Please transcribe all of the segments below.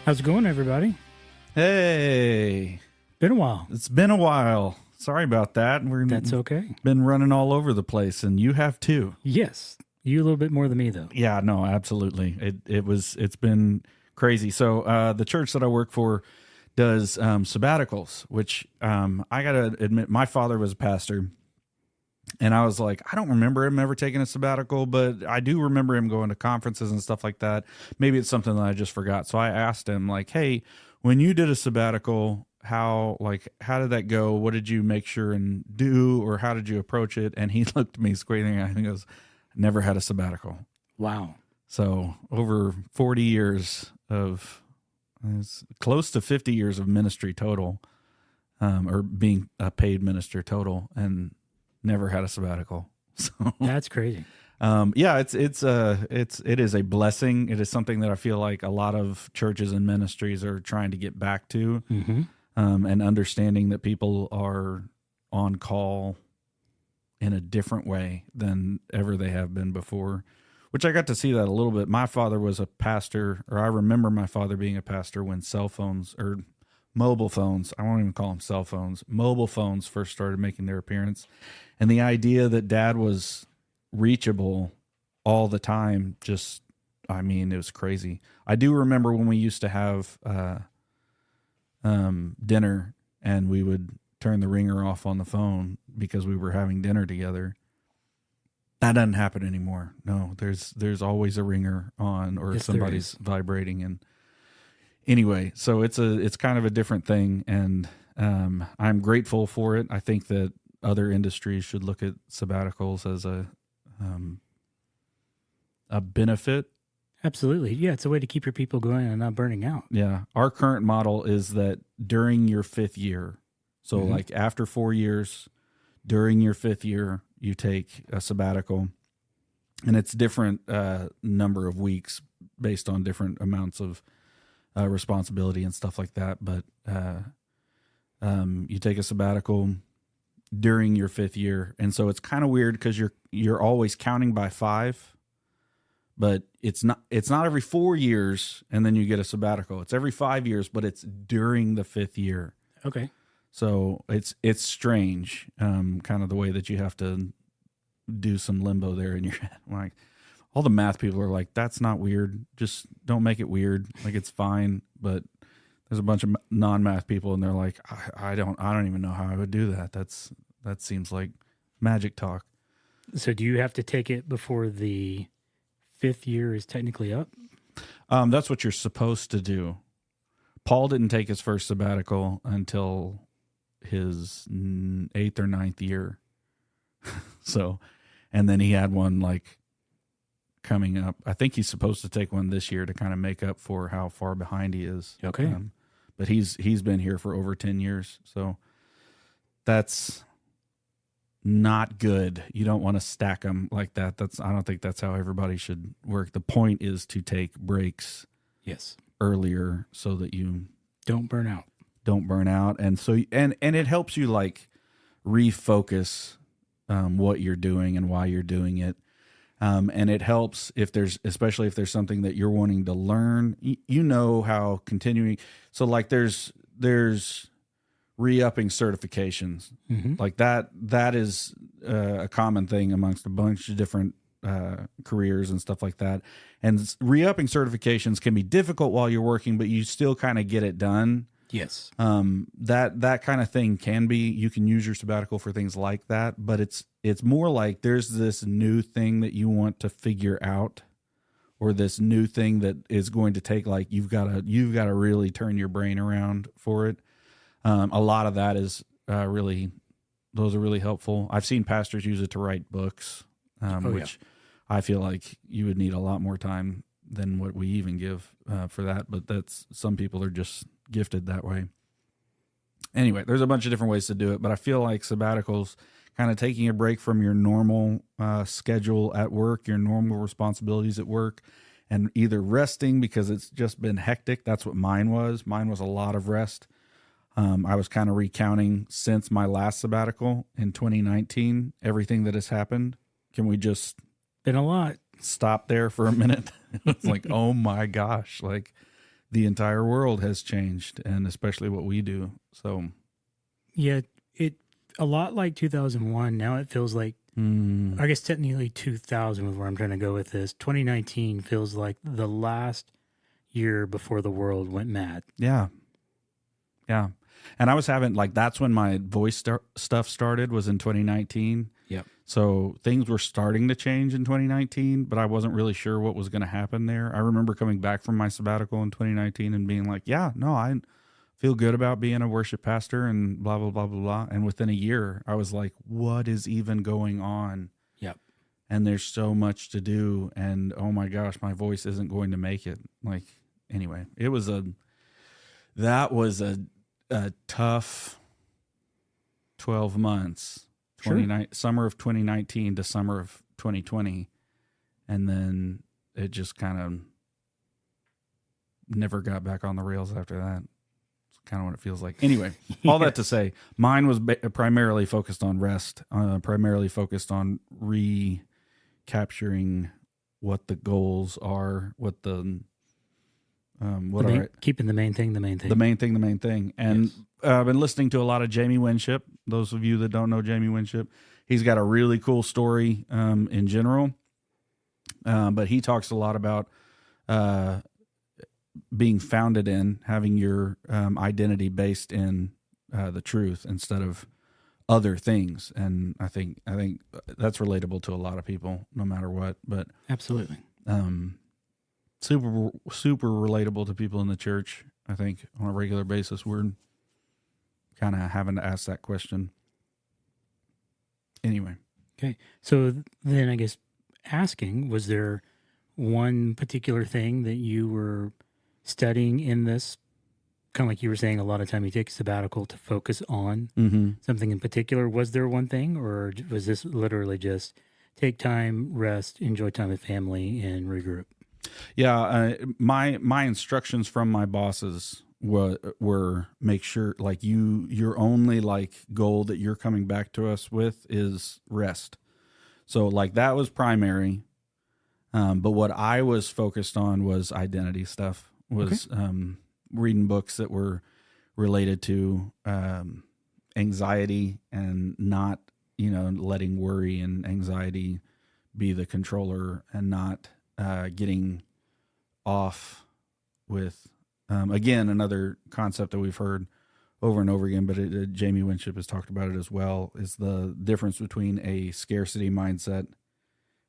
How's it going, everybody? Hey, Been a while. it's been a while. Sorry about that. That's okay. Been running all over the place, and you have too. Yes. You a little bit more than me, though. Yeah, no, absolutely. It's been crazy. So the church that I work for does sabbaticals, which I gotta admit, my father was a pastor, and I was like, I don't remember him ever taking a sabbatical, but I do remember him going to conferences and stuff like that. Maybe it's something that I just forgot. So I asked him, like, hey, when you did a sabbatical, how did that go? What did you make sure and do, or how did you approach it? And he looked at me squarely in the eye and goes, never had a sabbatical. Wow. So over 40 years of, it's close to 50 years of ministry total, or being a paid minister total, and never had a sabbatical. So That's crazy. yeah, it is a blessing. It is something that I feel like a lot of churches and ministries are trying to get back to, and understanding that people are on call in a different way than ever they have been before, which I got to see that a little bit. My father was a pastor, or I remember my father being a pastor when cell phones, or mobile phones, I won't even call them cell phones, mobile phones first started making their appearance. And the idea that dad was reachable all the time, just, I mean, it was crazy. I do remember when we used to have dinner, and we would turn the ringer off on the phone because we were having dinner together. That doesn't happen anymore. No, there's always a ringer on, or Yes, somebody's vibrating. And anyway, so it's kind of a different thing, and I'm grateful for it. I think that other industries should look at sabbaticals as a benefit. Absolutely. Yeah, it's a way to keep your people going and not burning out. Yeah. Our current model is that during your fifth year, so like after 4 years, during your fifth year, you take a sabbatical, and it's different number of weeks based on different amounts of responsibility and stuff like that. But you take a sabbatical during your fifth year, and so it's kind of weird because you're always counting by 5. But it's not every 4 years and then you get a sabbatical. It's every 5 years, but it's during the fifth year. Okay. So it's strange, kind of the way that you have to do some limbo there in your head. Like, all the math people are like, that's not weird. Just don't make it weird. Like, it's fine. But there's a bunch of non-math people, and they're like, I don't even know how I would do that. That seems like magic talk. So do you have to take it before the 5th year is technically up? That's what you're supposed to do. Paul didn't take his first sabbatical until his 8th or 9th year. So, and then he had one like coming up. I think he's supposed to take one this year to kind of make up for how far behind he is. Okay. But he's been here for over 10 years. So that's not good. You don't want to stack them like that. I don't think that's how everybody should work. The point is to take breaks Yes. earlier so that you Don't burn out. And so and it helps you like refocus what you're doing and why you're doing it. And it helps especially if there's something that you're wanting to learn. You know how continuing. So like there's re-upping certifications, like that is a common thing amongst a bunch of different careers and stuff like that. And re-upping certifications can be difficult while you're working, but you still kind of get it done. Yes. That kind of thing can be, you can use your sabbatical for things like that, but it's more like there's this new thing that you want to figure out, or this new thing that is going to take, like, you've got to really turn your brain around for it. A lot of that is those are really helpful. I've seen pastors use it to write books, which I feel like you would need a lot more time than what we even give for that. But some people are just gifted that way. Anyway, there's a bunch of different ways to do it, but I feel like sabbaticals, kind of taking a break from your normal schedule at work, your normal responsibilities at work, and either resting because it's just been hectic. That's what mine was. Mine was a lot of rest. I was kind of recounting since my last sabbatical in 2019, everything that has happened. Can we just Been a lot. stop there for a minute? It's like, oh my gosh, like the entire world has changed, and especially what we do. So Yeah, it a lot like 2001. Now it feels like, I guess technically 2000 was where I'm trying to go with this. 2019 feels like the last year before the world went mad. yeah. And I was having that's when my voice stuff started, was in 2019. Yep. So things were starting to change in 2019, but I wasn't really sure what was going to happen there. I remember coming back from my sabbatical in 2019 and being like, yeah, no, I feel good about being a worship pastor and blah, blah, blah, blah, blah. And within a year, I was like, what is even going on? Yep. And there's so much to do. And oh my gosh, my voice isn't going to make it. Anyway, that was a tough 12 months. Sure. Summer of 2019 to summer of 2020, and then it just kind of never got back on the rails after that. It's kind of what it feels like. Anyway, all that to say, mine was primarily focused on rest, primarily focused on recapturing what the goals are, what the keeping the main thing. And I've been listening to a lot of Jamie Winship. Those of you that don't know Jamie Winship, he's got a really cool story in general. But he talks a lot about being founded in, having your identity based in the truth instead of other things. And I think that's relatable to a lot of people, no matter what. But absolutely. Super relatable to people in the church. I think on a regular basis, we're kind of having to ask that question. Anyway. Okay. So then I guess asking, was there one particular thing that you were studying in this? Kind of like you were saying, a lot of time you take a sabbatical to focus on something in particular. Was there one thing, or was this literally just take time, rest, enjoy time with family, and regroup? Yeah, my instructions from my bosses were make sure your only goal that you're coming back to us with is rest. So that was primary. But what I was focused on was identity stuff, was reading books that were related to anxiety and not, letting worry and anxiety be the controller, and not getting off with, again, another concept that we've heard over and over again, but Jamie Winship has talked about it as well, is the difference between a scarcity mindset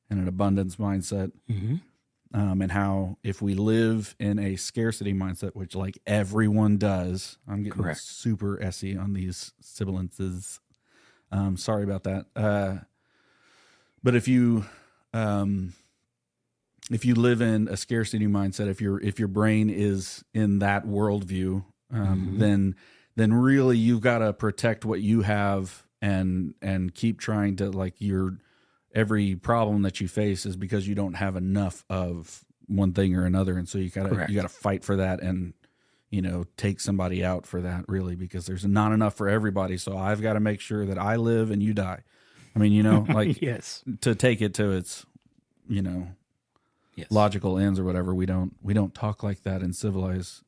and an abundance mindset. And how if we live in a scarcity mindset, which everyone does, I'm getting super essy on these sibilances. Sorry about that. But if you live in a scarcity mindset, if your brain is in that worldview, then really you've got to protect what you have and keep trying to every problem that you face is because you don't have enough of one thing or another, and so you gotta fight for that and take somebody out for that, really, because there's not enough for everybody. So I've got to make sure that I live and you die. I mean, yes, to take it to its logical ends or whatever. We don't talk like that in civilized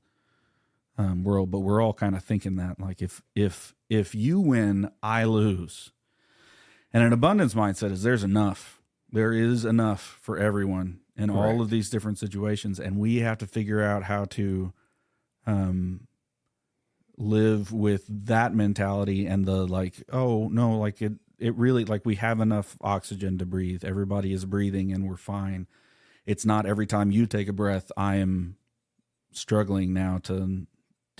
world, but we're all kind of thinking that if you win, I lose. And an abundance mindset is there's enough. There is enough for everyone in all of these different situations, and we have to figure out how to live with that mentality and the it really, we have enough oxygen to breathe. Everybody is breathing and we're fine. It's not every time you take a breath, I am struggling now to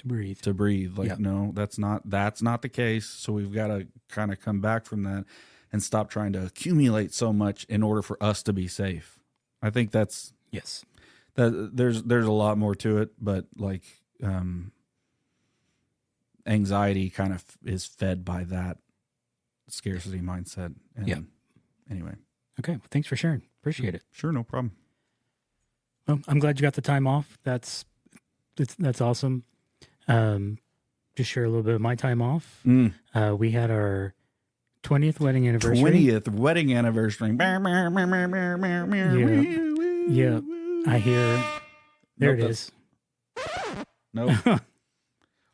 breathe. No, that's not the case. So we've got to kind of come back from that and stop trying to accumulate so much in order for us to be safe. I think that's that there's a lot more to it, but anxiety kind of is fed by that scarcity mindset. And anyway. Okay. Well, thanks for sharing. Appreciate it. Sure. No problem. Well, I'm glad you got the time off. That's awesome. Just share a little bit of my time off. We had our 20th wedding anniversary. 20th wedding anniversary. Yeah. I hear. There it is. Nope.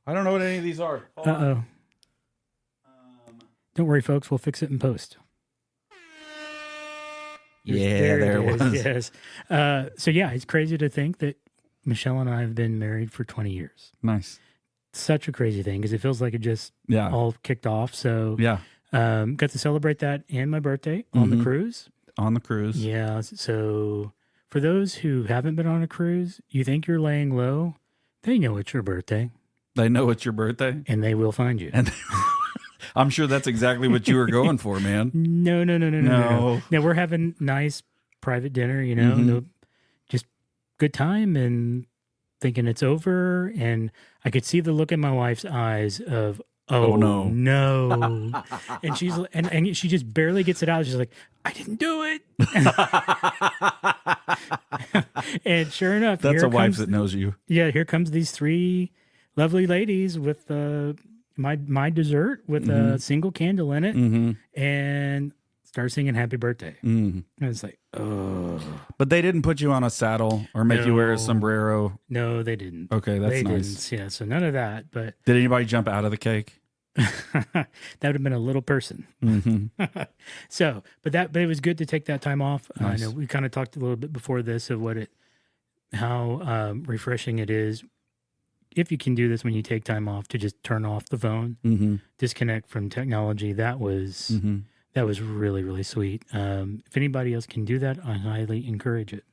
I don't know what any of these are. Hold on. Uh-oh. Don't worry, folks. We'll fix it in post. Yeah, there it was. Yes. So, yeah, it's crazy to think that Michelle and I have been married for 20 years. Nice. Such a crazy thing because it feels like it just Yeah. all kicked off. So, Yeah. got to celebrate that and my birthday on the cruise. On the cruise. Yeah. So, for those who haven't been on a cruise, you think you're laying low, they know it's your birthday They know it's your birthday. and they will find you. And I'm sure that's exactly what you were going for, man. No. No, we're having nice private dinner, no, just good time and thinking it's over. And I could see the look in my wife's eyes of, oh no. And she's and she just barely gets it out. She's like, I didn't do it. And sure enough, That's a wife that knows you. Yeah, here comes these three lovely ladies with my dessert with a single candle in it, and start singing "Happy Birthday." And it's like, oh, But they didn't put you on a saddle or make you wear a sombrero. no, they didn't. Okay, that's They nice. didn't. Yeah, so none of that. But Did anybody jump out of the cake? that would have been a little person. So, but it was good to take that time off. Nice. I know we kind of talked a little bit before this of how refreshing it is if you can do this when you take time off to just turn off the phone, disconnect from technology. That was really, really sweet. If anybody else can do that, I highly encourage it.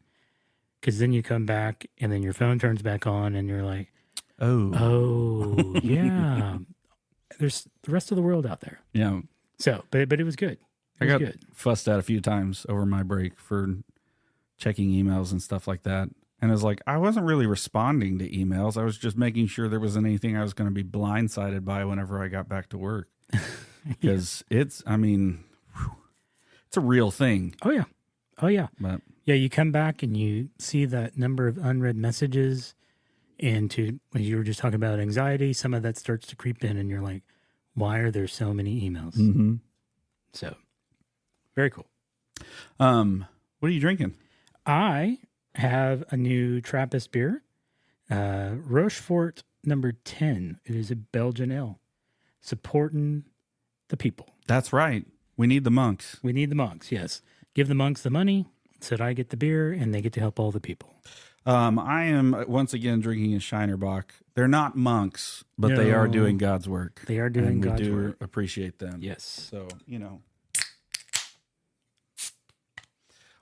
Because then you come back and then your phone turns back on and you're like, oh yeah, there's the rest of the world out there. Yeah. So, but it was good. I got fussed at a few times over my break for checking emails and stuff like that. And I was like, I wasn't really responding to emails. I was just making sure there wasn't anything I was going to be blindsided by whenever I got back to work. Because it's a real thing. Oh yeah. But Yeah, you come back and you see that number of unread messages, and when you were just talking about anxiety, some of that starts to creep in, and you're like, why are there so many emails? So, very cool. what are you drinking? I have a new Trappist beer, Rochefort number 10. It is a Belgian ale, supporting the people. That's right. We need the monks. We need the monks, yes. Give the monks the money so that I get the beer and they get to help all the people. I am once again drinking a Shiner Bock. They're not monks, but they are doing God's work. They are doing God's work. We do appreciate them. Yes. So,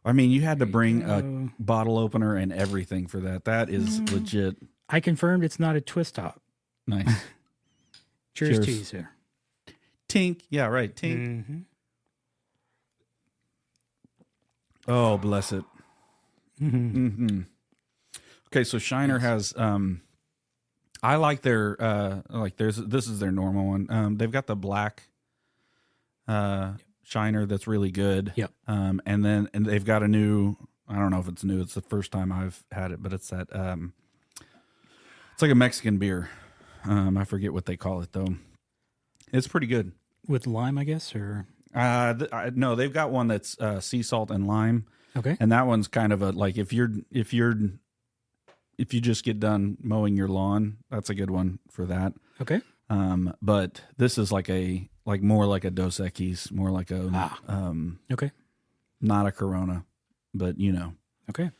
I mean, you had to bring a bottle opener and everything for that. That is legit. I confirmed it's not a twist top. Nice. Cheers to you, sir. Tink. Yeah, right. Tink. Oh, bless it. Okay, so Shiner has I like their this is their normal one. They've got the black Shiner that's really good. Yep. And they've got a new, I don't know if it's new, it's the first time I've had it, but it's that it's like a Mexican beer. I forget what they call it though. It's pretty good. With lime, I guess, or no, they've got one that's sea salt and lime. okay. And that one's kind of a like if you just get done mowing your lawn, that's a good one for that. Okay. But this is more like a Dos Equis, more like a okay. not a Corona, but Okay.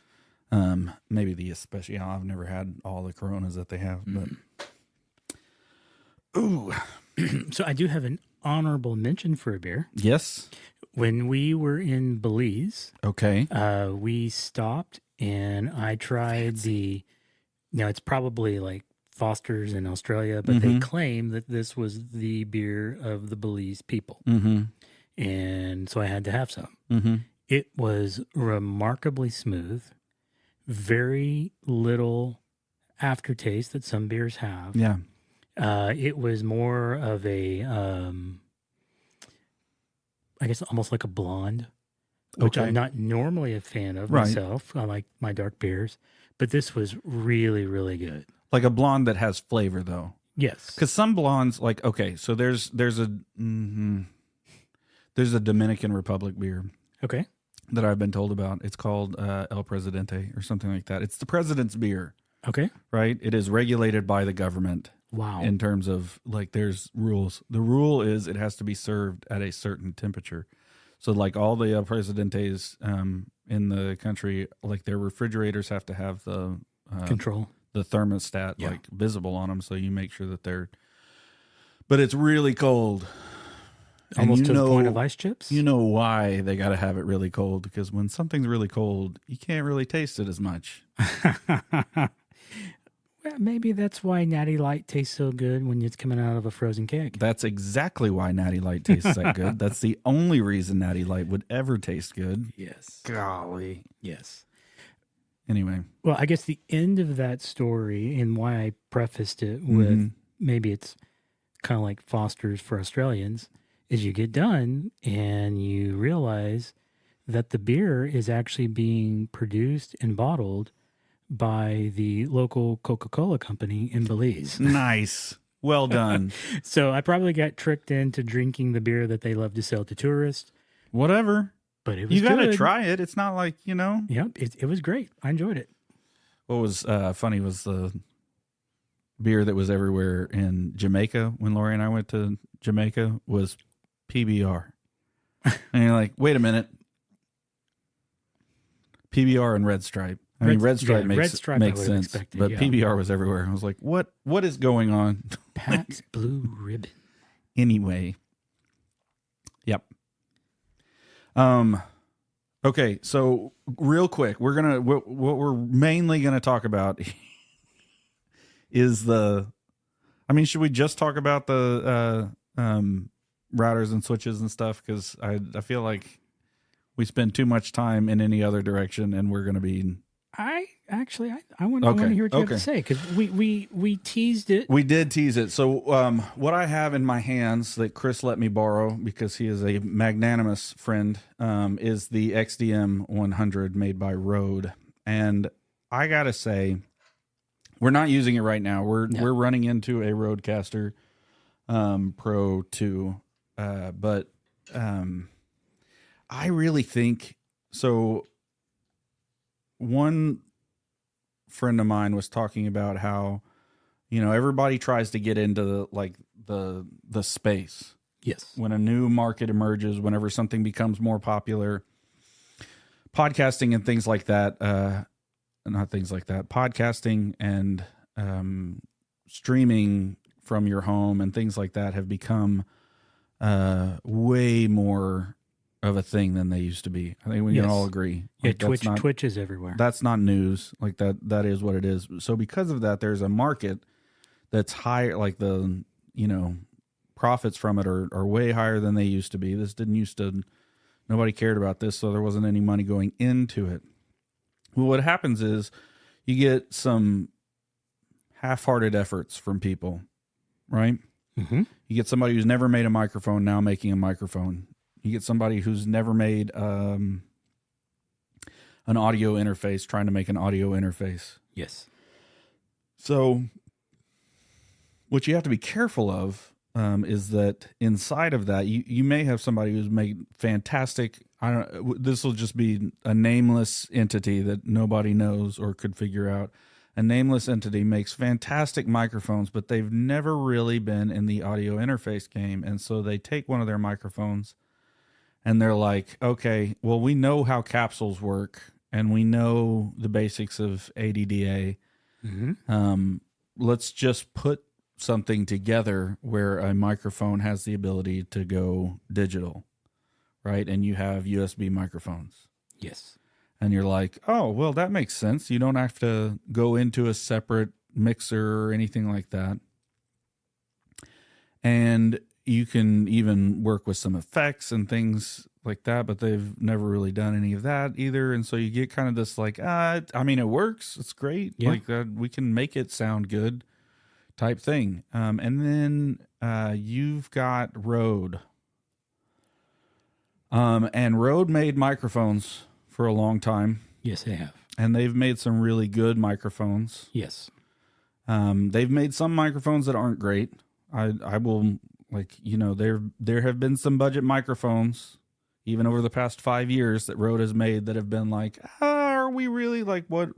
maybe the Especial. I've never had all the Coronas that they have, but ooh. So I do have an honorable mention for a beer. Yes. When we were in Belize, Okay. we stopped and I tried it's probably like Foster's in Australia, but they claim that this was the beer of the Belize people. And so I had to have some. It was remarkably smooth, very little aftertaste that some beers have. Yeah. It was more of a, I guess almost like a blonde, which Okay. I'm not normally a fan of Right. myself. I like my dark beers, but this was really, really good. Like a blonde that has flavor though. Yes. Because some blondes, like, okay, so there's a Dominican Republic beer Okay. that I've been told about. It's called El Presidente or something like that. It's the president's beer. Okay. right? It is regulated by the government Wow. in terms of like there's rules. The rule is it has to be served at a certain temperature. So like all the Presidentes in the country, like their refrigerators have to have Control. the thermostat Yeah. like visible on them, so you make sure that they're. But it's really cold. And Almost you to the point know- of ice chips? You know why they got to have it really cold, because when something's really cold, you can't really taste it as much. Well, maybe that's why Natty Light tastes so good when it's coming out of a frozen cake. That's exactly why Natty Light tastes that good. That's the only reason Natty Light would ever taste good. Yes. Golly. Yes. Anyway. Well, I guess the end of that story and why I prefaced it with maybe it's kind of like Foster's for Australians is you get done and you realize that the beer is actually being produced and bottled by the local Coca-Cola company in Belize. Nice. Well done. So I probably got tricked into drinking the beer that they love to sell to tourists, Whatever. but it was You got to good. try it. It's not like, Yep, it was great. I enjoyed it. What was funny was the beer that was everywhere in Jamaica when Lori and I went to Jamaica was PBR. And you're like, wait a minute. PBR and Red Stripe. I mean, Red Stripe makes sense, expected, but yeah. PBR was everywhere. I was like, what is going on? Pat's Blue Ribbon. Anyway. Yep. Okay, so real quick, what we're mainly gonna talk about is should we just talk about the routers and switches and stuff? Because I feel like we spend too much time in any other direction, and we're gonna be. I want to hear what you have to say, because we teased it. We did tease it. So what I have in my hands that Kris let me borrow because he is a magnanimous friend is the XDM 100 made by Rode. And I got to say, we're not using it right now. We're running into a Rodecaster Pro 2. But I really think, so one friend of mine was talking about how, everybody tries to get into the space. Yes. When a new market emerges, whenever something becomes more popular, podcasting and things like that, podcasting and streaming from your home and things like that have become way more of a thing than they used to be. I think we can all agree. Yeah, Twitch is everywhere. That's not news. Like that is what it is. So because of that, there's a market that's higher, like the, profits from it are way higher than they used to be. This didn't used to, nobody cared about this, so there wasn't any money going into it. Well, what happens is you get some half-hearted efforts from people, right? Mm-hmm. You get somebody who's never made a microphone now making a microphone. You get somebody who's never made an audio interface trying to make an audio interface. Yes. So what you have to be careful of is that inside of that, you may have somebody who's made fantastic. This will just be a nameless entity that nobody knows or could figure out. A nameless entity makes fantastic microphones, but they've never really been in the audio interface game. And so they take one of their microphones and they're like, okay, well, we know how capsules work and we know the basics of ADDA. Mm-hmm. Let's just put something together where a microphone has the ability to go digital, right? And you have USB microphones. Yes. And you're like, oh, well, that makes sense. You don't have to go into a separate mixer or anything like that. And you can even work with some effects and things like that, but they've never really done any of that either. And so you get kind of this like, it works. It's great. Yeah. We can make it sound good type thing. And then you've got Rode. And Rode made microphones for a long time. Yes, they have. And they've made some really good microphones. Yes. They've made some microphones that aren't great. I will, there have been some budget microphones, even over the past 5 years, that Rode has made that have been like, are we really, like, what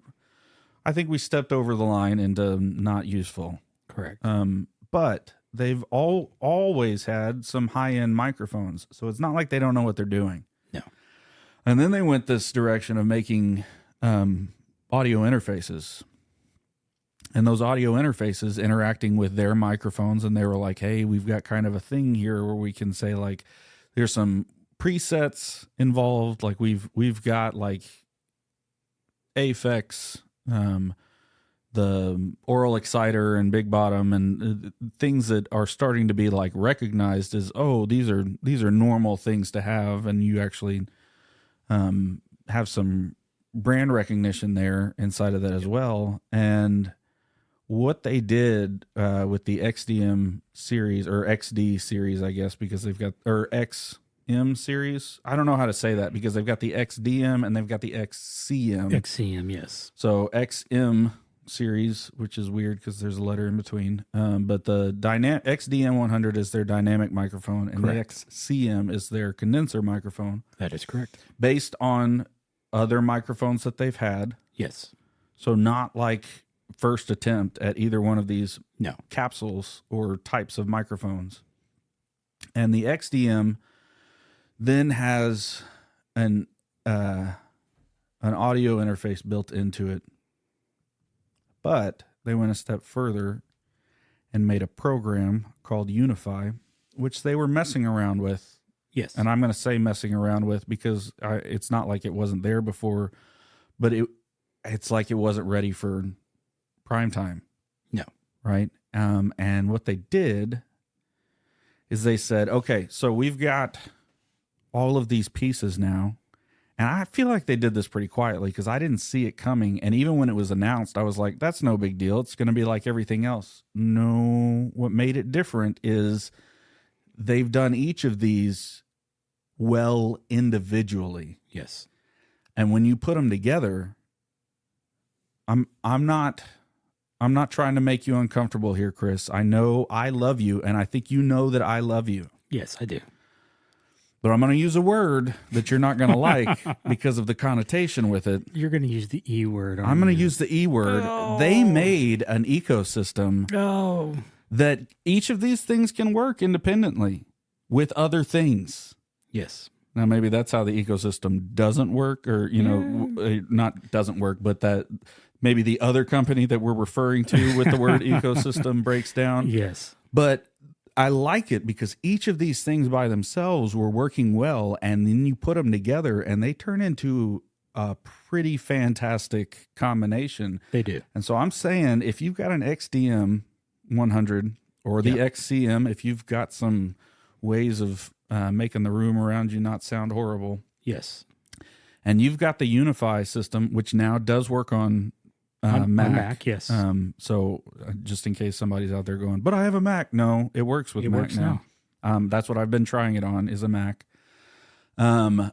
I think we stepped over the line into not useful. Correct. But they've always had some high-end microphones, so it's not like they don't know what they're doing. No. And then they went this direction of making audio interfaces. And those audio interfaces interacting with their microphones, and they were like, hey, we've got kind of a thing here where we can say, like, there's some presets involved. Like we've got like Aphex, the Oral Exciter and Big Bottom, and things that are starting to be like recognized as, oh, these are normal things to have, and you actually have some brand recognition there inside of that as well. And what they did with the XDM series, or XD series, I guess, because they've got, or XM series. I don't know how to say that because they've got the XDM and they've got the XCM. XCM, yes. So XM series, which is weird because there's a letter in between. But the XDM 100 is their dynamic microphone, and Correct. the XCM is their condenser microphone. That is correct. Based on other microphones that they've had. Yes. So not like first attempt at either one of these No. capsules or types of microphones. And the XDM then has an audio interface built into it. But they went a step further and made a program called Unify, which they were messing around with. Yes. And I'm going to say messing around with because it's not like it wasn't there before, but it's like it wasn't ready for prime time. No. Right? And what they did is they said, okay, so we've got all of these pieces now. And I feel like they did this pretty quietly because I didn't see it coming. And even when it was announced, I was like, that's no big deal. It's going to be like everything else. No, what made it different is they've done each of these well individually. Yes. And when you put them together, I'm not trying to make you uncomfortable here, Kris. I know I love you, and I think you know that I love you. Yes, I do. But I'm going to use a word that you're not going to like because of the connotation with it. You're going to use the E word. I'm going to use the E word. Oh. They made an ecosystem that each of these things can work independently with other things. Yes. Now, maybe that's how the ecosystem doesn't work, or, not doesn't work, but that maybe the other company that we're referring to with the word ecosystem breaks down. Yes. But I like it because each of these things by themselves were working well, and then you put them together and they turn into a pretty fantastic combination. They do. And so I'm saying if you've got an XDM 100 or the XCM, if you've got some ways of making the room around you not sound horrible. Yes. And you've got the Unify system, which now does work on Mac. On Mac, yes. So just in case somebody's out there going, but I have a Mac. No, it works with Mac works now. That's what I've been trying it on, is a Mac. I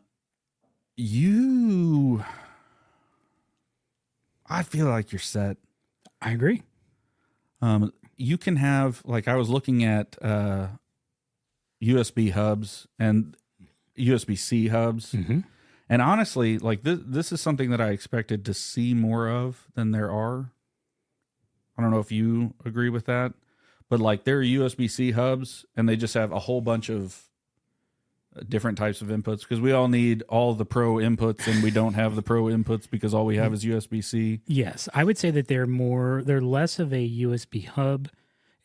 feel like you're set. I agree. You can have, like, I was looking at USB hubs and USB-C hubs. Mm-hmm. And honestly, like this is something that I expected to see more of than there are. I don't know if you agree with that, but like there are USB-C hubs and they just have a whole bunch of different types of inputs because we all need all the pro inputs and we don't have the pro inputs because all we have is USB-C. Yes. I would say that they're less of a USB hub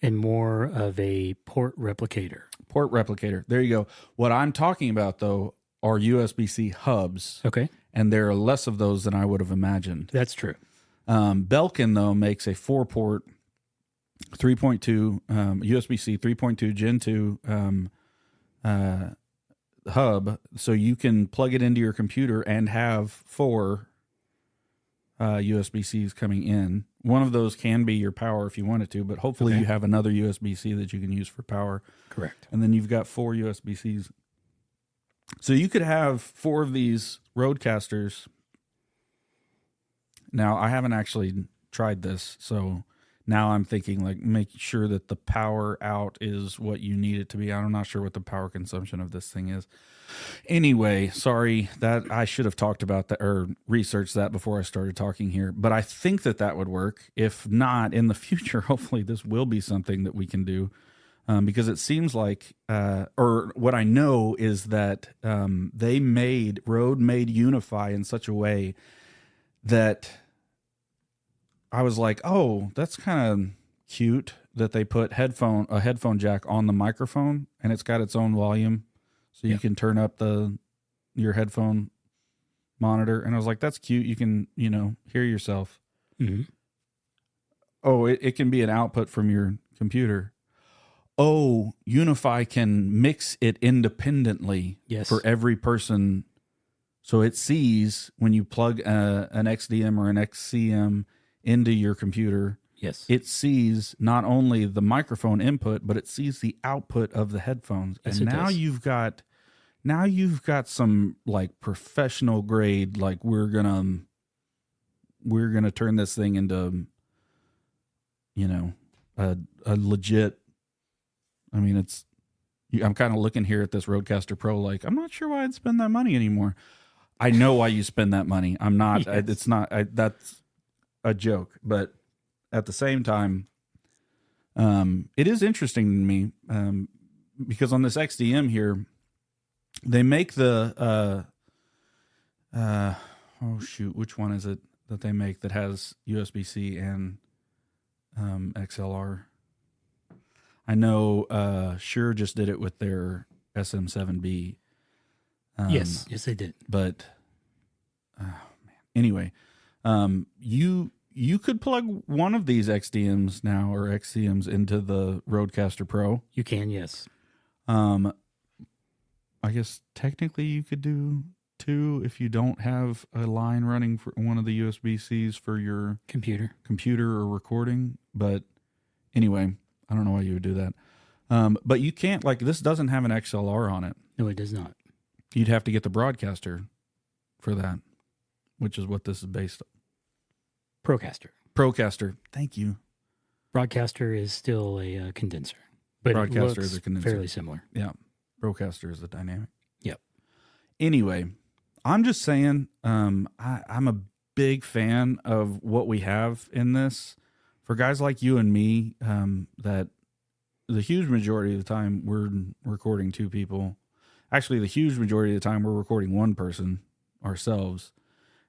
and more of a port replicator. Port replicator. There you go. What I'm talking about, though, are USB-C hubs. Okay. And there are less of those than I would have imagined. That's true. Belikin, though, makes a 4-port 3.2 USB-C 3.2 Gen 2 hub, so you can plug it into your computer and have 4 USB-Cs coming in. One of those can be your power if you want it to, but hopefully you have another USB-C that you can use for power. Correct. And then you've got 4 USB-Cs. So you could have 4 of these Roadcasters. Now, I haven't actually tried this, so Now I'm thinking like make sure that the power out is what you need it to be. I'm not sure what the power consumption of this thing is. Anyway, sorry that I should have talked about that or researched that before I started talking here, but I think that would work. If not, in the future, hopefully this will be something that we can do. Because it seems like, or what I know is that Rode made Unify in such a way that I was like, oh, that's kind of cute that they put a headphone jack on the microphone, and it's got its own volume, so you can turn up your headphone monitor. And I was like, that's cute. You can hear yourself. Mm-hmm. Oh, it can be an output from your computer. Oh, Unify can mix it independently for every person. So it sees when you plug an XDM or an XCM into your computer. Yes. It sees not only the microphone input, but it sees the output of the headphones. Yes, and now you've got some like professional grade, like we're gonna turn this thing into a legit. I mean, I'm kind of looking here at this Rodecaster Pro like, I'm not sure why I'd spend that money anymore. I know why you spend that money. I'm not, Yes. It's not, that's a joke. But at the same time, it is interesting to me because on this XDM here, they make the, which one is it that they make that has USB-C and XLR? I know Shure just did it with their SM7B. Yes, they did. But anyway, you could plug one of these XDMs now or XCMs into the Rodecaster Pro. You can, yes. I guess technically you could do two if you don't have a line running for one of the USB-Cs for your computer or recording. But anyway, I don't know why you would do that. But you can't, like, this doesn't have an XLR on it. No, it does not. You'd have to get the broadcaster for that, which is what this is based on. Procaster. Thank you. Broadcaster is still a condenser, but Broadcaster it is a condenser. fairly similar. Yeah. Procaster is the dynamic. Yep. Anyway, I'm just saying, I'm a big fan of what we have in this. For guys like you and me, that the huge majority of the time we're recording two people. Actually, the huge majority of the time we're recording one person ourselves.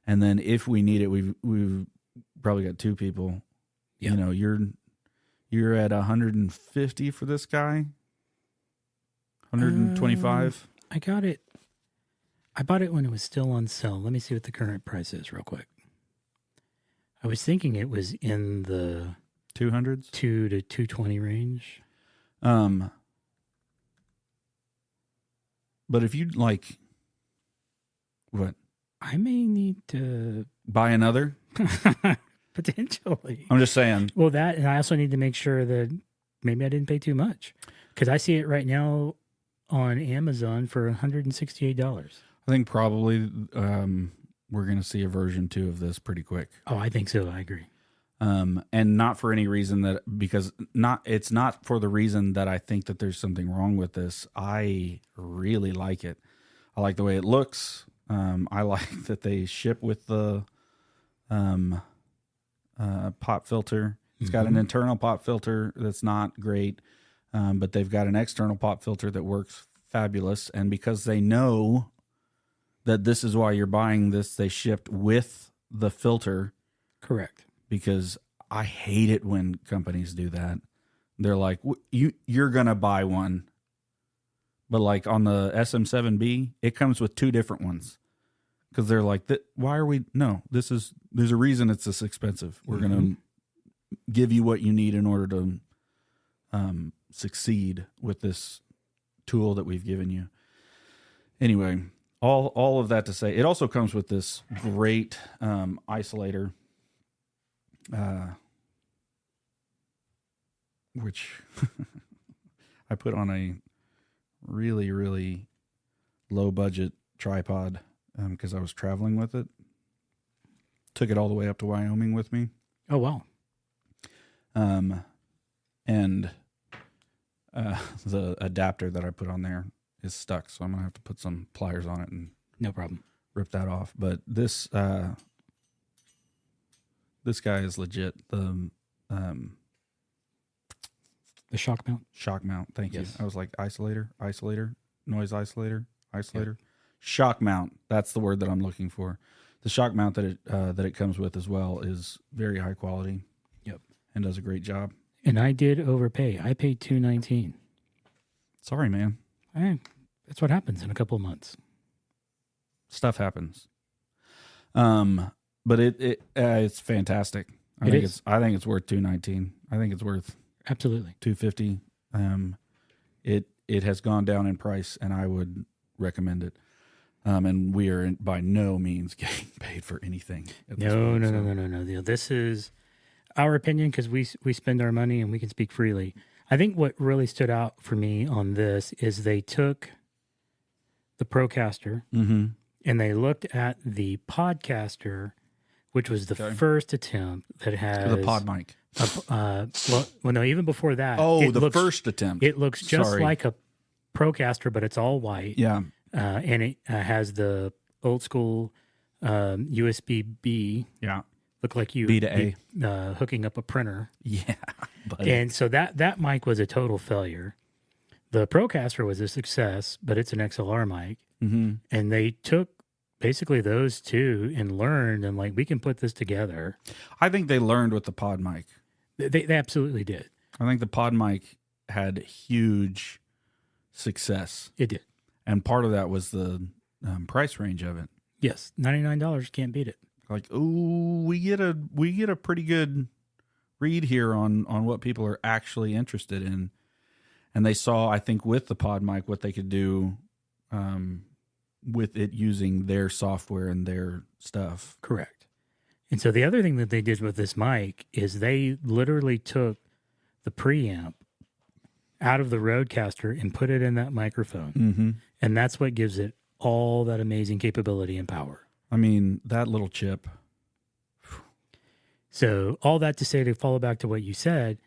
And then if we need it, we've probably got two people. Yep. You're at 150 for this guy. 125. I got it. I bought it when it was still on sale. Let me see what the current price is real quick. I was thinking it was in the 200s, 2 to 220 range. But if you like, what? I may need to buy another. Potentially. I'm just saying. Well, that, and I also need to make sure that maybe I didn't pay too much because I see it right now on Amazon for $168. I think probably we're going to see a version 2 of this pretty quick. Oh, I think so. I agree. And not for any reason it's not for the reason that I think that there's something wrong with this. I really like it. I like the way it looks. I like that they ship with the pop filter. It's got an internal pop filter that's not great, but they've got an external pop filter that works fabulous. And because they know that this is why you're buying this, they shipped with the filter. Correct. Because I hate it when companies do that. They're like, you're going to buy one. But like on the SM7B, it comes with 2 different ones. Because they're like, why are we? No, there's a reason it's this expensive. We're going to give you what you need in order to succeed with this tool that we've given you. Anyway, all of that to say, it also comes with this great isolator, which I put on a really, really low budget tripod because I was traveling with it. Took it all the way up to Wyoming with me. Oh, wow. And the adapter that I put on there is stuck, so I'm gonna have to put some pliers on it and No problem. rip that off. But this guy is legit. The shock mount. shock mount. Thank you. Yes. I was like isolator, noise isolator. Yep. Shock mount. That's the word that I'm looking for. The shock mount that it comes with as well is very high quality. Yep. And does a great job. And I did overpay. I paid $219. Sorry, man. That's what happens in a couple of months. Stuff happens. But it's fantastic. I think it's worth $219. I think it's worth absolutely $250. It has gone down in price, and I would recommend it. And we are by no means getting paid for anything. No. This is our opinion because we spend our money and we can speak freely. I think what really stood out for me on this is they took the Procaster mm-hmm. and they looked at the Podcaster, which was the first attempt that has the pod mic. No, even before that. First attempt. It looks just like a Procaster, but it's all white. Yeah. And it has the old school USB-B. Yeah. Look like you B to A. hooking up a printer. Yeah. Buddy. And so that mic was a total failure. The Procaster was a success, but it's an XLR mic. Mm-hmm. And they took basically those two and learned and like, we can put this together. I think they learned with the pod mic. They absolutely did. I think the pod mic had huge success. It did. And part of that was the price range of it. Yes. $99, can't beat it. Like, ooh, we get a pretty good read here on what people are actually interested in. And they saw, I think, with the pod mic, what they could do with it using their software and their stuff. Correct. And so the other thing that they did with this mic is they literally took the preamp out of the Rodecaster and put it in that microphone. Mm-hmm. And that's what gives it all that amazing capability and power. I mean, that little chip. So all that to say, to follow back to what you said,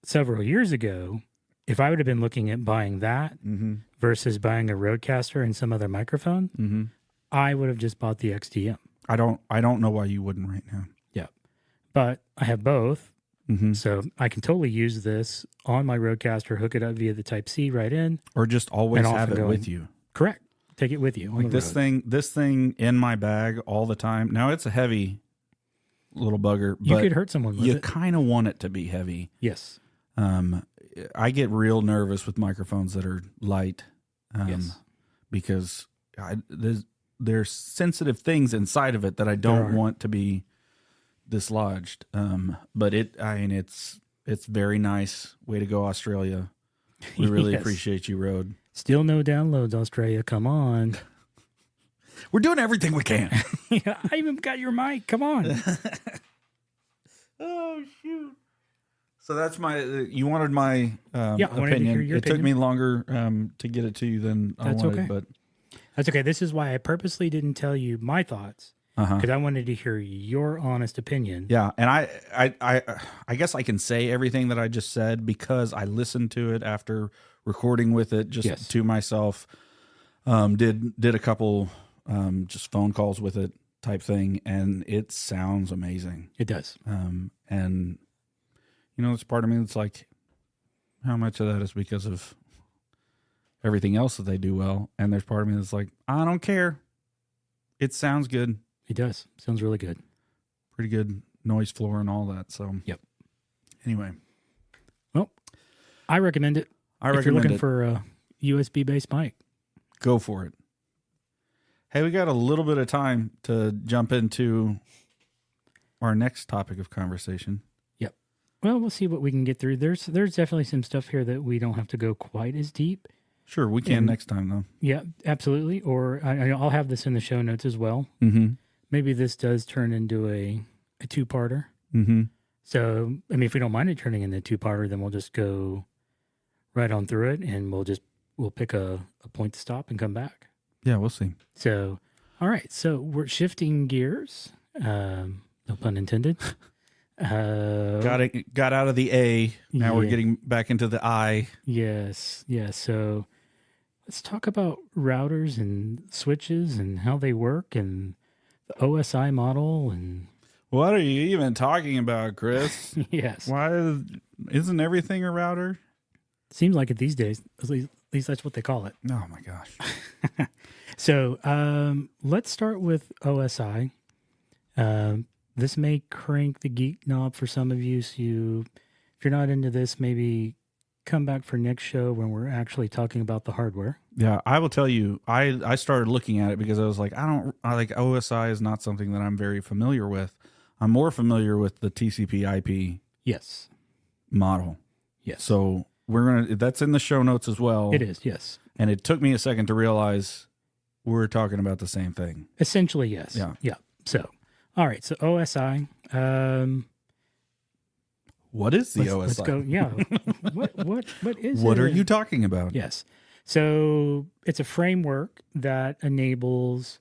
several years ago, if I would have been looking at buying that mm-hmm. versus buying a Rodecaster and some other microphone, mm-hmm. I would have just bought the XDM. I don't know why you wouldn't right now. Yeah. But I have both. Mm-hmm. So I can totally use this on my Rodecaster, hook it up via the Type-C right in. Or just always have it with you. Correct. Take it with you. Like this thing in my bag all the time. Now it's a heavy little bugger, but you could hurt someone with it. You kind of want it to be heavy. Yes. I get real nervous with microphones that are light. Yes. Because there's sensitive things inside of it that I don't want to be dislodged. But it's very nice. Way to go, Australia. We really appreciate you, Rode. Still no downloads, Australia. Come on. We're doing everything we can. Yeah, I even got your mic. Come on. Oh, shoot. So that's you wanted my I wanted opinion. to hear your It took me longer to get it to you than I wanted. Okay. But that's okay. This is why I purposely didn't tell you my thoughts. Because I wanted to hear your honest opinion. Yeah, and I guess I can say everything that I just said because I listened to it after recording with it just to myself. Did a couple just phone calls with it type thing, and it sounds amazing. It does. And there's part of me that's like, how much of that is because of everything else that they do well, and there's part of me that's like, I don't care. It sounds good. It does. Sounds really good. Pretty good noise floor and all that. So, yep. Anyway. Well, I recommend it. If you're looking for a USB-based mic. Go for it. Hey, we got a little bit of time to jump into our next topic of conversation. Yep. Well, we'll see what we can get through. There's definitely some stuff here that we don't have to go quite as deep. Sure, we can next time, though. Yeah, absolutely. Or I'll have this in the show notes as well. Mm-hmm. Maybe this does turn into a two-parter. Mm-hmm. So, I mean, if we don't mind it turning into a two-parter, then we'll just go right on through it, and we'll pick a point to stop and come back. Yeah, we'll see. So, all right. So we're shifting gears. No pun intended. Got out of the A. Now we're Yeah. getting back into the I. Yes. Yes. So let's talk about routers and switches and how they work and the OSI model and What are you even talking about, Chris? yes. Why isn't everything a router? Seems like it these days. At least that's what they call it. Oh my gosh. So let's start with OSI. This may crank the geek knob for some of you. So if you're not into this, maybe come back for next show when we're actually talking about the hardware. Yeah, I will tell you, I started looking at it because I was like, I like OSI is not something that I'm very familiar with. I'm more familiar with the TCP IP Yes. model. Yes. So that's in the show notes as well. It is. Yes. And it took me a second to realize we're talking about the same thing. Essentially, yes. Yeah. Yeah. So, all right. So OSI. What is the OSI? Let's go. Yeah. What is it? What are you talking about? Yes. So it's a framework that enables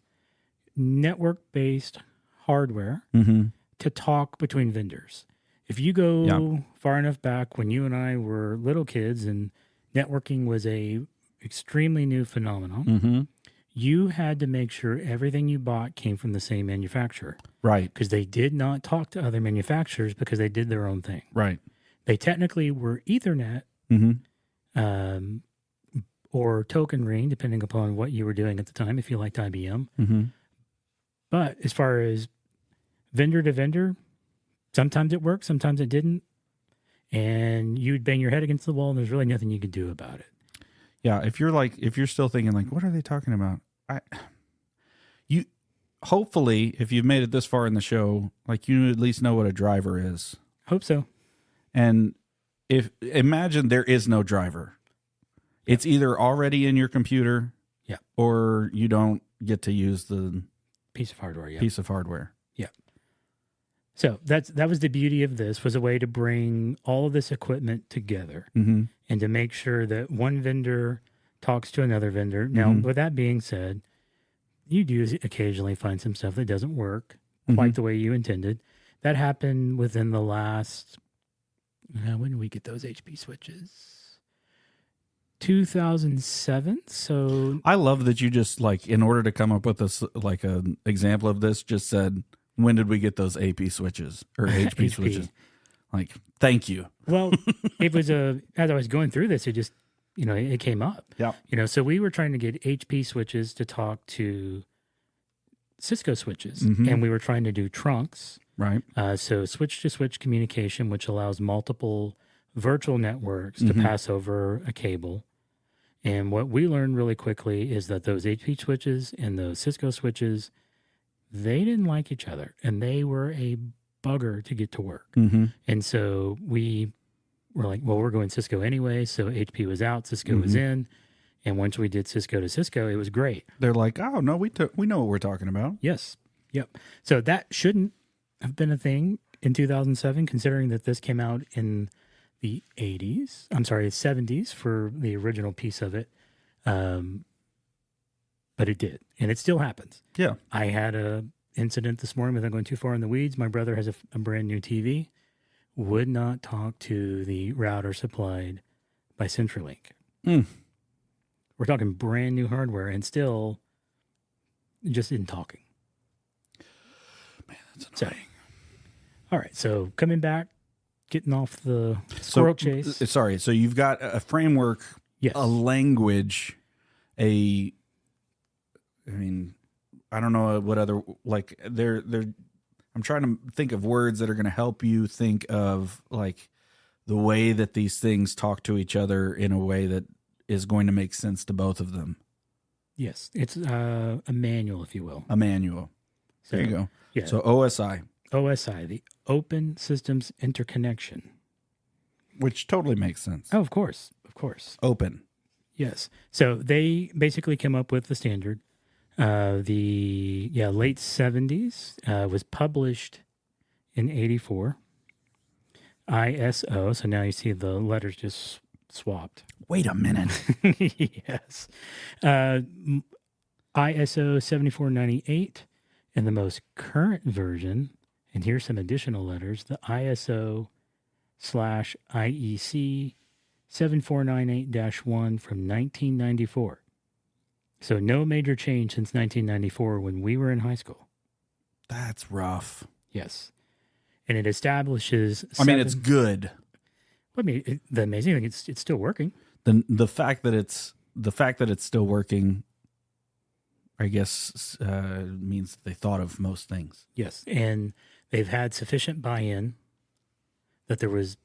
network-based hardware Mm-hmm. to talk between vendors. If you go far enough back when you and I were little kids and networking was a extremely new phenomenon, Mm-hmm. you had to make sure everything you bought came from the same manufacturer Right. because they did not talk to other manufacturers because they did their own thing. Right. They technically were Ethernet Mm-hmm. or token ring, depending upon what you were doing at the time, if you liked IBM. Mm-hmm. But as far as vendor to vendor, sometimes it worked, sometimes it didn't. And you'd bang your head against the wall and there's really nothing you could do about it. Yeah. If you're still thinking like, what are they talking about? Hopefully, if you've made it this far in the show, like you at least know what a driver is. Hope so. And imagine there is no driver. It's either already in your computer, or you don't get to use the Piece of hardware, yeah. piece of hardware. Yeah. So that was the beauty of this, was a way to bring all of this equipment together Mm-hmm. and to make sure that one vendor talks to another vendor. Now, with that being said, you do occasionally find some stuff that doesn't work quite the way you intended. That happened within the last, when did we get those HP switches? 2007. So I love that you just like, in order to come up with this, like an example of this, just said, when did we get those AP switches or HP switches? Like, thank you. Well, it was as I was going through this, it just, it came up. Yeah. So we were trying to get HP switches to talk to Cisco switches, and we were trying to do trunks. Right. So switch to switch communication, which allows multiple virtual networks to pass over a cable. And what we learned really quickly is that those HP switches and those Cisco switches, they didn't like each other, and they were a bugger to get to work. Mm-hmm. And so we were like, well, we're going Cisco anyway. So HP was out, Cisco was in. And once we did Cisco to Cisco, it was great. They're like, oh, no, we know what we're talking about. Yes. Yep. So that shouldn't have been a thing in 2007, considering that this came out in the 70s for the original piece of it. But it did. And it still happens. Yeah. I had a incident this morning without going too far in the weeds. My brother has a brand new TV, would not talk to the router supplied by CenturyLink. We're talking brand new hardware and still just isn't talking. Man, that's annoying. All right. So coming back, getting off the squirrel chase. Sorry. So you've got a framework, a language, I don't know what other, like I'm trying to think of words that are going to help you think of like the way that these things talk to each other in a way that is going to make sense to both of them. Yes. It's a manual, if you will. A manual. So, there you go. Yeah. So OSI. OSI, the Open Systems Interconnection. Which totally makes sense. Oh, of course. Of course. Open. Yes. So they basically came up with the standard. The late 70s, was published in 84. ISO. So now you see the letters just swapped. Wait a minute. Yes. ISO 7498, and the most current version And here's some additional letters. The ISO/IEC 7498-1 from 1994. So no major change since 1994 when we were in high school. That's rough. Yes. And it establishes... I mean, it's good. The amazing thing, it's still working. The fact that it's still working, I guess, means they thought of most things. Yes. And they've had sufficient buy-in that there was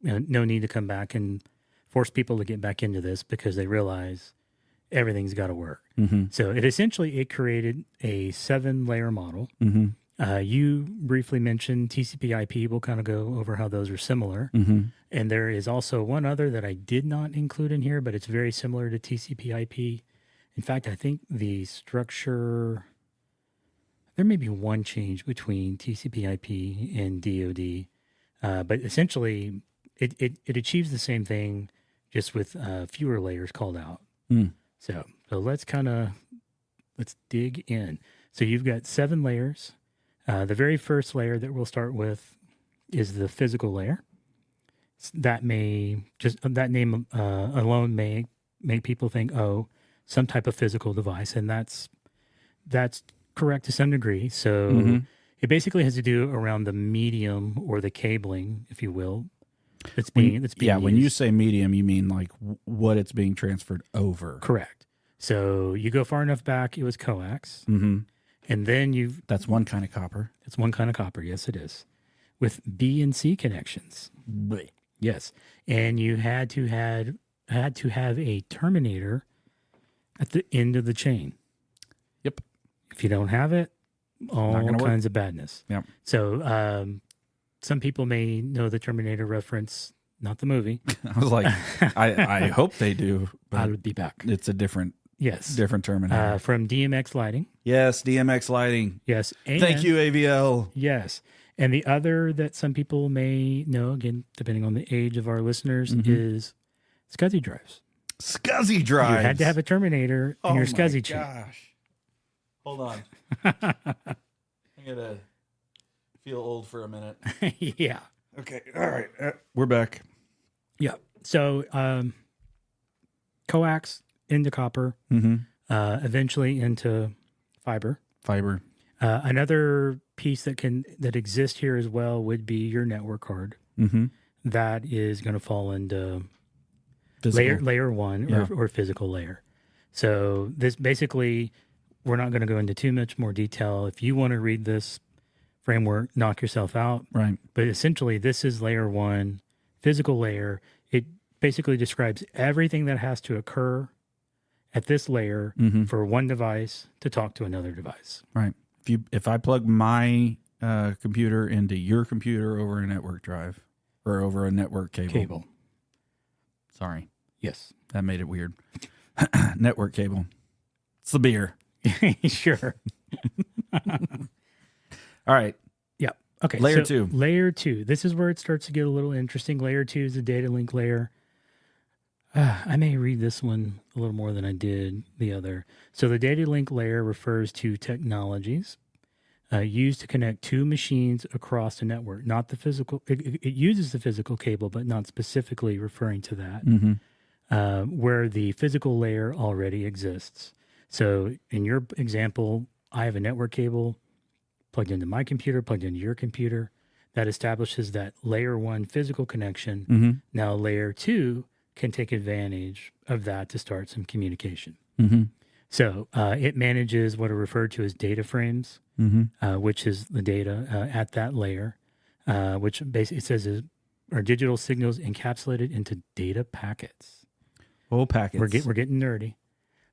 no need to come back and force people to get back into this because they realize everything's got to work. Mm-hmm. So it created a 7-layer model. Mm-hmm. You briefly mentioned TCP/IP. We'll kind of go over how those are similar. Mm-hmm. And there is also one other that I did not include in here, but it's very similar to TCP/IP. In fact, I think the structure, there may be one change between TCP/IP and DoD, but essentially it achieves the same thing, just with fewer layers called out. Mm. So let's dig in. So you've got 7 layers. The very first layer that we'll start with is the physical layer. That name alone may make people think, oh, some type of physical device, and that's correct to some degree. So it basically has to do around the medium or the cabling, if you will. When you say medium, you mean like what it's being transferred over. Correct. So you go far enough back, it was coax. Mm-hmm. And then that's one kind of copper. It's one kind of copper. Yes, it is. With B and C connections. Blech. Yes. And you had to have a terminator at the end of the chain. Yep. If you don't have it, all kinds of badness. Yep. So some people may know the Terminator reference, not the movie. I was like, I hope they do. But I'll be back. It's a different Terminator. From DMX Lighting. Yes, DMX Lighting. Yes. And, thank you, AVL. Yes. And the other that some people may know, again, depending on the age of our listeners, is SCSI drives. SCSI drives. You had to have a terminator in your SCSI chain. Gosh. Hold on. I'm going to feel old for a minute. Yeah. Okay. All right. We're back. Yeah. So coax into copper, eventually into fiber. Another piece that exists here as well would be your network card. Mm-hmm. That is going to fall into physical. layer 1 or physical layer. So this basically, we're not going to go into too much more detail. If you want to read this framework, knock yourself out. Right. But essentially, this is layer 1, physical layer. It basically describes everything that has to occur at this layer for one device to talk to another device. Right. If I plug my computer into your computer over a network drive or over a network cable. Sorry. Yes. That made it weird. Network cable. It's the beer. Sure. All right. Yeah. Okay. Layer 2. Layer 2. This is where it starts to get a little interesting. Layer 2 is the data link layer. I may read this one a little more than I did the other. So the data link layer refers to technologies used to connect 2 machines across a network, not the physical. It uses the physical cable, but not specifically referring to that, where the physical layer already exists. So in your example, I have a network cable plugged into my computer, plugged into your computer. That establishes that layer 1 physical connection. Now layer 2 can take advantage of that to start some communication. So it manages what are referred to as data frames, which is the data at that layer, which basically it says are digital signals encapsulated into data packets. Oh, packets. We're getting nerdy.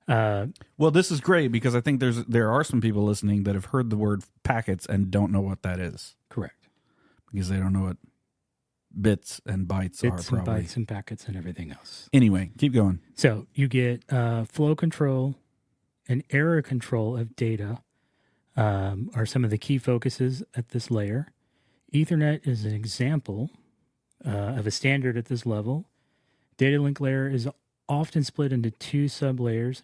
Well, this is great because I think there are some people listening that have heard the word packets and don't know what that is. Correct. Because they don't know what bits and bytes are, probably. Bytes and packets and everything else. Anyway, keep going. So you get flow control and error control of data are some of the key focuses at this layer. Ethernet is an example of a standard at this level. Data link layer is often split into 2 sublayers: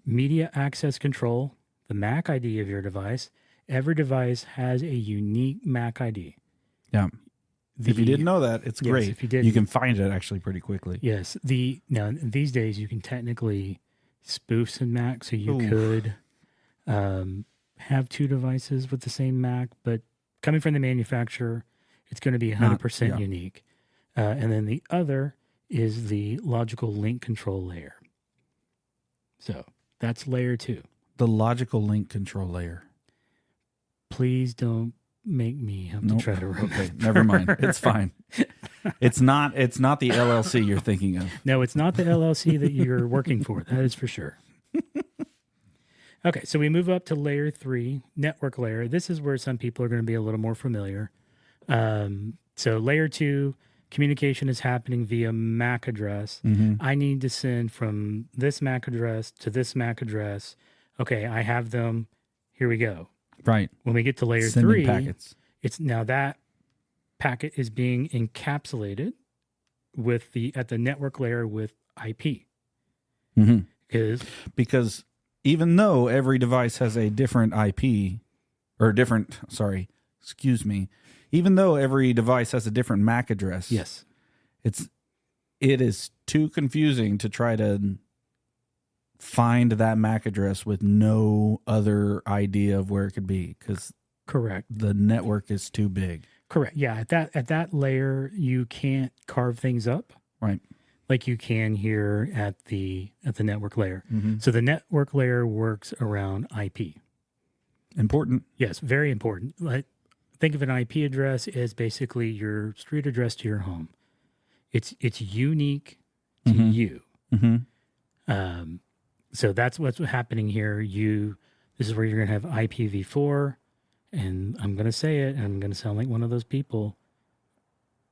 media access control, the MAC ID of your device, Every device has a unique MAC ID. Yeah. If you didn't know that, it's Yes, great. if you didn't. You can find it actually pretty quickly. Yes. Now these days you can technically spoof some Mac, so you Ooh. could have two devices with the same Mac, but coming from the manufacturer, it's going to be 100% unique. And then the other is the logical link control layer. So that's layer 2. The logical link control layer. Please don't make me have to try to rope Okay, never mind. It's fine. It's not the LLC you're thinking of. No, it's not the LLC that you're working for. That is for sure. Okay, so we move up to layer 3, network layer. This is where some people are going to be a little more familiar. So layer 2, communication is happening via MAC address. Mm-hmm. I need to send from this MAC address to this MAC address. Okay, I have them. Here we go. Right. When we get to layer Sending 3, packets. it's now that packet is being encapsulated at the network layer with IP. Mm-hmm. Because even though every device has a different IP or different, even though every device has a different MAC address, yes, it is too confusing to try to find that MAC address with no other idea of where it could be, because correct, the network is too big. Correct. Yeah, at that layer you can't carve things up. Right. Like you can here at the network layer. Mm-hmm. So the network layer works around IP. Important. Yes, very important. Like, think of an IP address as basically your street address to your home. It's unique to you. Mm-hmm. So that's what's happening here. This is where you're going to have IPv4, and I'm going to say it, and I'm going to sound like one of those people.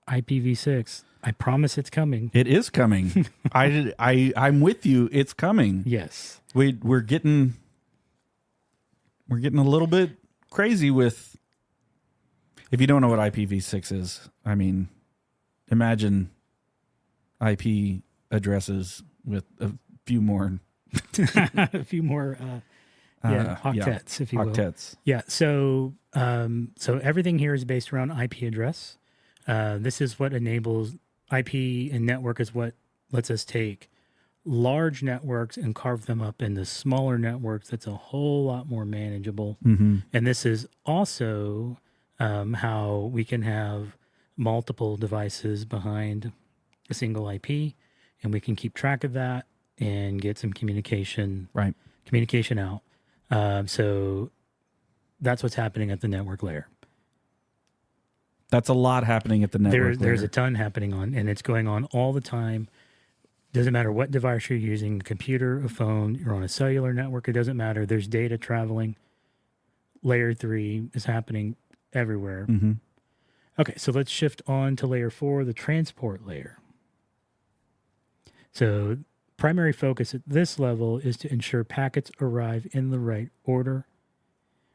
IPv6. I promise it's coming. It is coming. I'm with you. It's coming. Yes. We're getting a little bit crazy with. If you don't know what IPv6 is, I mean, imagine IP addresses with a few more. A few more octets, if you will. Octets. Yeah. So everything here is based around IP address. This is what enables IP, and network is what lets us take large networks and carve them up into smaller networks. That's a whole lot more manageable. Mm-hmm. And this is also how we can have multiple devices behind a single IP, and we can keep track of that and get some communication out. So that's what's happening at the network layer. That's a lot happening at the network layer. There's a ton happening and it's going on all the time. Doesn't matter what device you're using, a computer, a phone, you're on a cellular network, it doesn't matter. There's data traveling. Layer 3 is happening everywhere. Mm-hmm. Okay, so let's shift on to layer 4, the transport layer. So primary focus at this level is to ensure packets arrive in the right order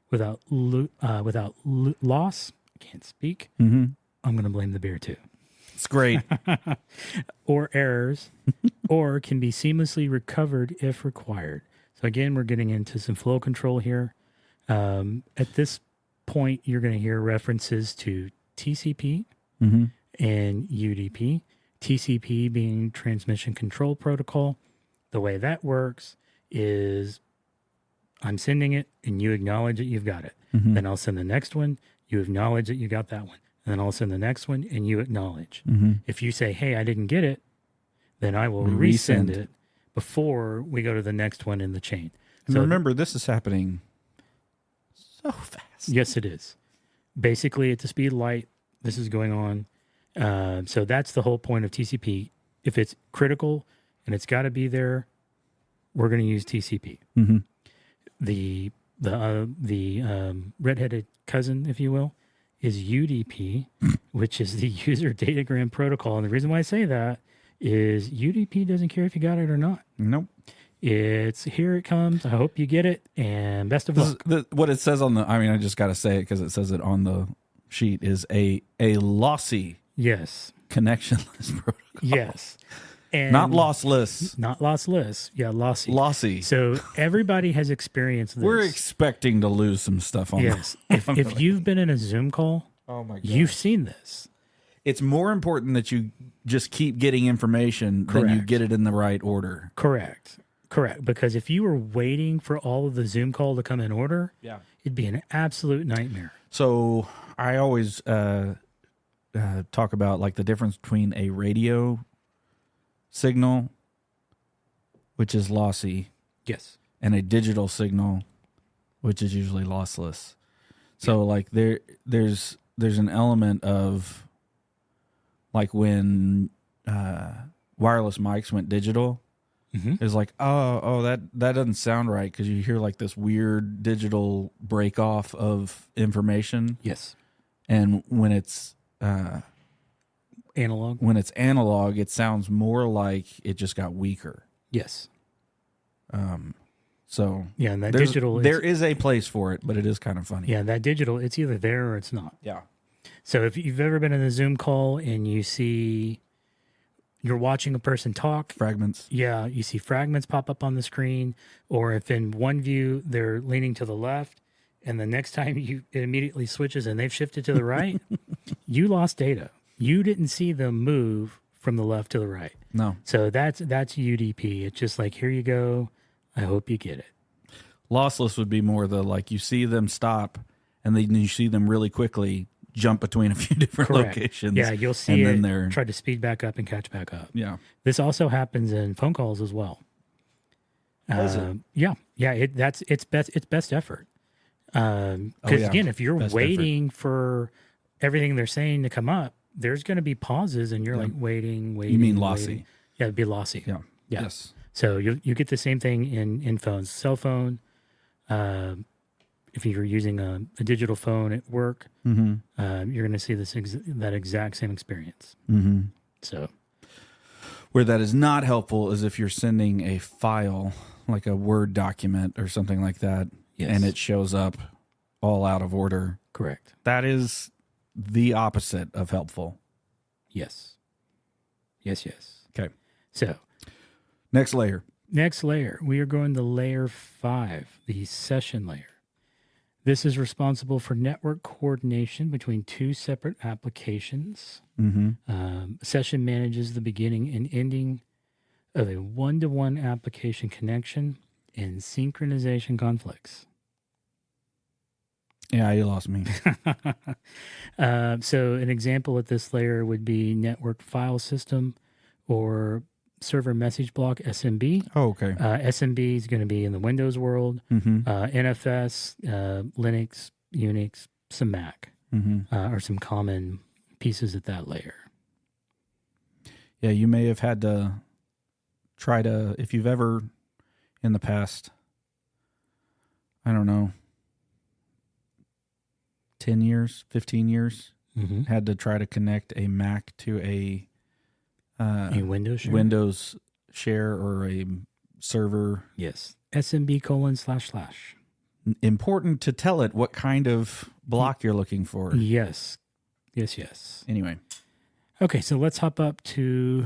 without loss. I can't speak. Mm-hmm. I'm going to blame the beer too. It's great. Or errors, or can be seamlessly recovered if required. So again, we're getting into some flow control here. At this point, you're going to hear references to TCP Mm-hmm. and UDP. TCP being transmission control protocol. The way that works is I'm sending it and you acknowledge that you've got it. Mm-hmm. Then I'll send the next one. You acknowledge that you got that one. And then I'll send the next one and you acknowledge. Mm-hmm. If you say, hey, I didn't get it, then I will resend it before we go to the next one in the chain. And remember, this is happening so fast. Yes, it is. Basically, at the speed of light, this is going on. So that's the whole point of TCP. If it's critical and it's got to be there, we're going to use TCP. Mm-hmm. The redheaded cousin, if you will, is UDP, which is the user datagram protocol. And the reason why I say that is UDP doesn't care if you got it or not. Nope. It's here it comes. I hope you get it, and best of luck. What it says on I just got to say it because it says it on the sheet, is a lossy Yes. connectionless protocol. Yes. And Not lossless. not lossless. Yeah, lossy. Lossy. So everybody has experienced this. We're expecting to lose some stuff on yes. If you've been in a Zoom call, oh my God. you've seen this. It's more important that you just keep getting information than you Correct. get it in the right order. Correct. Because if you were waiting for all of the Zoom call to come in order, it'd be an absolute nightmare. So I always talk about like the difference between a radio signal, which is lossy, Yes. and a digital signal, which is usually lossless. So like there's an element of like when wireless mics went digital, it's like that doesn't sound right because you hear like this weird digital break off of information. Yes. And when it's Analog. it sounds more like it just got weaker. Yes. So Yeah, and that there's- digital. there is a place for it, but it is kind of funny. Yeah, that digital. It's either there or it's not. Yeah. So if you've ever been in a Zoom call and you're watching a person talk, Fragments. yeah, you see fragments pop up on the screen, or if in one view they're leaning to the left, and the next time it immediately switches and they've shifted to the right, you lost data. You didn't see them move from the left to the right. No. So that's UDP. It's just like, here you go. I hope you get it. Lossless would be more the like you see them stop and then you see them really quickly jump between a few different Correct. locations. Yeah, you'll see and it then they're try to speed back up and catch back up. yeah. This also happens in phone calls as well. Does it? Yeah. It's best effort. Because yeah. again, if you're Best waiting for everything they're saying to come up, there's going to be pauses, and you're like waiting. You mean lossy? waiting. Yeah, it'd be lossy. Yeah. Yeah. Yes. So you get the same thing in phones. Cell phone, if you're using a digital phone at work, you're going to see that exact same experience. So Where that is not helpful is if you're sending a file, like a Word document or something like that, and it shows up all out of order. correct. That is the opposite of helpful. Yes. Okay. So Next layer. next layer, we are going to layer 5, the session layer. This is responsible for network coordination between two separate applications. Session manages the beginning and ending of a one-to-one application connection and synchronization conflicts. Yeah, you lost me. So an example at this layer would be network file system or server message block, SMB. Oh, okay. SMB is going to be in the Windows world, NFS, Linux, Unix, some Mac, are some common pieces at that layer. Yeah, you may have had to try to, if you've ever in the past, I don't know, 10 years, 15 years, had to try to connect a Mac to a Windows share? Windows share or a server. Yes. SMB://. Important to tell it what kind of block you're looking for. Yes. Anyway. Okay, so let's hop up to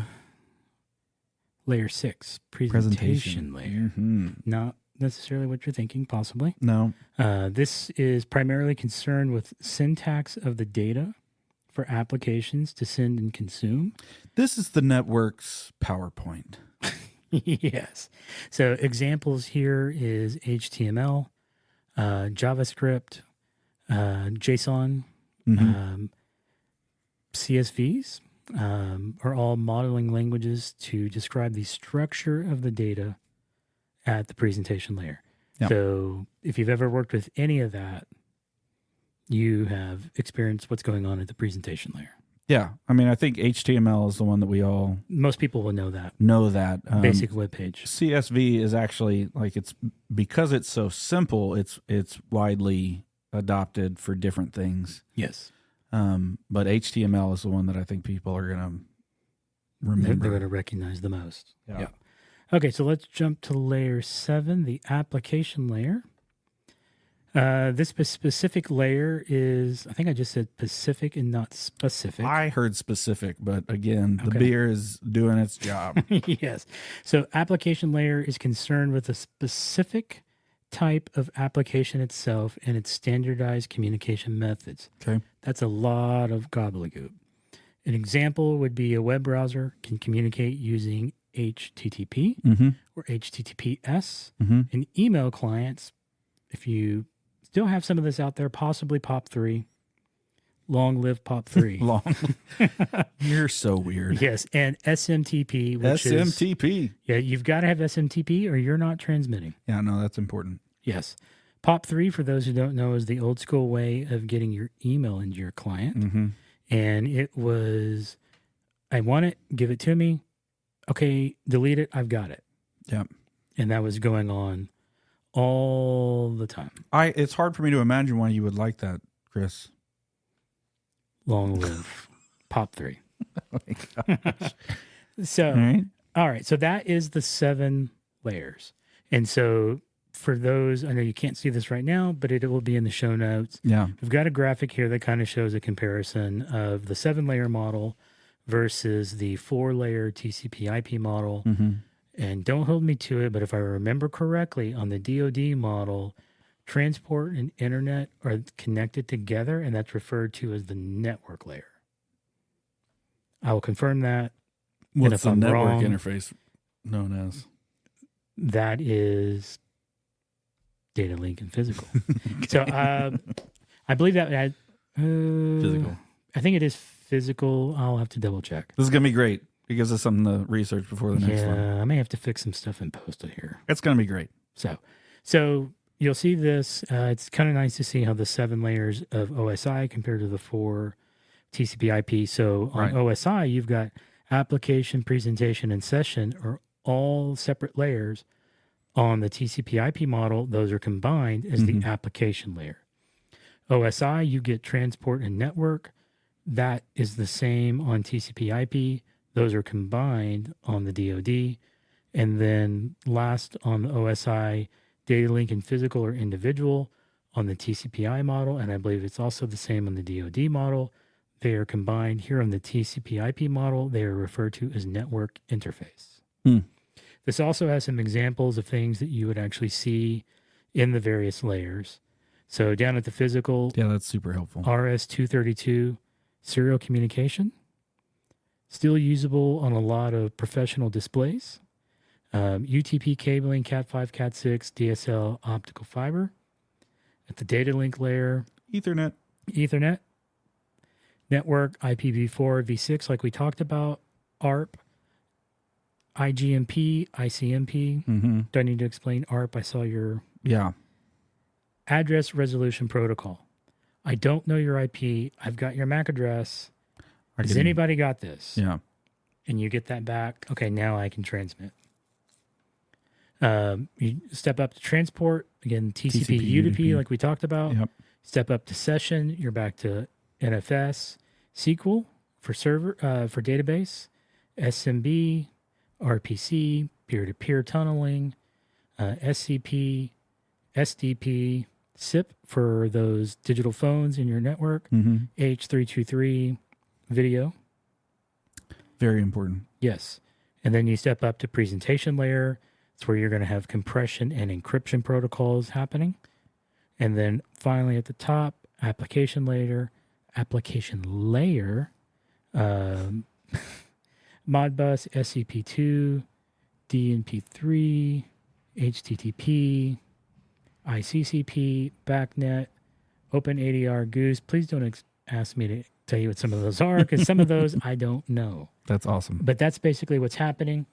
layer 6, presentation layer. Not necessarily what you're thinking, possibly. No. This is primarily concerned with syntax of the data for applications to send and consume. This is the network's PowerPoint. Yes. So examples here is HTML, JavaScript, JSON, CSVs are all modeling languages to describe the structure of the data at the presentation layer. Yep. So if you've ever worked with any of that, you have experienced what's going on at the presentation layer. Yeah. I mean, I think HTML is the one that we all Most people will know that. Basic web page. CSV is actually like it's because it's so simple, it's widely adopted for different things. Yes. But HTML is the one that I think people are going to remember. They're going to recognize the most. Yeah. Okay, so let's jump to layer 7, the application layer. This specific layer is, I think I just said specific and not specific. I heard specific, but again, the Okay. beer is doing its job. Yes. So application layer is concerned with a specific type of application itself and its standardized communication methods. Okay. That's a lot of gobbledygook. An example would be a web browser can communicate using HTTP Mm-hmm. or HTTPS. Mm-hmm. And email clients, if you still have some of this out there, possibly POP3. Long live POP3. Long. You're so weird. Yes, and SMTP, which is SMTP. yeah, you've got to have SMTP or you're not transmitting. Yeah, no, that's important. Yes. POP3, for those who don't know, is the old school way of getting your email into your client. Mm-hmm. And it was, I want it, give it to me. Okay, delete it, I've got it. Yep. And that was going on all the time. It's hard for me to imagine why you would like that, Chris. Long live POP3. Oh my gosh. So, All right. all right. So that is the 7 layers. And so for those, I know you can't see this right now, but it will be in the show notes. Yeah. We've got a graphic here that kind of shows a comparison of the 7-layer model versus the 4-layer TCP/IP model. Mm-hmm. And don't hold me to it, but if I remember correctly, on the DoD model, transport and internet are connected together, and that's referred to as the network layer. I will confirm that. What's if the I'm network wrong- interface known as? That is data link and physical. So I believe that Physical. I think it is physical. I'll have to double check. This is going to be great because it's something to research before the next one. Yeah, I may have to fix some stuff and post it here. It's going to be great. So you'll see this. It's kind of nice to see how the 7 layers of OSI compared to the 4 TCP/IP. So on Right. OSI, you've got application, presentation, and session are all separate layers. On the TCP/IP model, those are combined as Mhm. the application layer. OSI, you get transport and network. That is the same on TCP/IP. Those are combined on the DoD. And then last on the OSI, data link and physical or individual on the TCP/IP model. And I believe it's also the same on the DoD model. They are combined here on the TCP/IP model. They are referred to as network interface. Hmm. This also has some examples of things that you would actually see in the various layers. So down at the physical, Yeah, that's super helpful. RS-232 serial communication, still usable on a lot of professional displays. UTP cabling, Cat5, Cat6, DSL optical fiber. At the data link layer, Ethernet. Ethernet, network, IPv4, v6, like we talked about, ARP, IGMP, ICMP. Mm-hmm. Do I need to explain ARP? I saw your Yeah. address resolution protocol. I don't know your IP. I've got your MAC address. Has anybody got this? Yeah. And you get that back. Okay, now I can transmit. You step up to transport. Again, TCP, UDP, like we talked about. Yep. Step up to session. You're back to NFS, SQL for server, for database, SMB, RPC, peer-to-peer tunneling, SCP, SDP, SIP for those digital phones in your network, Mm-hmm. H323 video. Very important. Yes. And then you step up to presentation layer. It's where you're going to have compression and encryption protocols happening. And then finally at the top, application layer, Modbus, SCP2, DNP3, HTTP, ICCP, BACnet, OpenADR, Goose. Please don't ask me to tell you what some of those are, because some of those I don't know. That's awesome. But that's basically what's happening.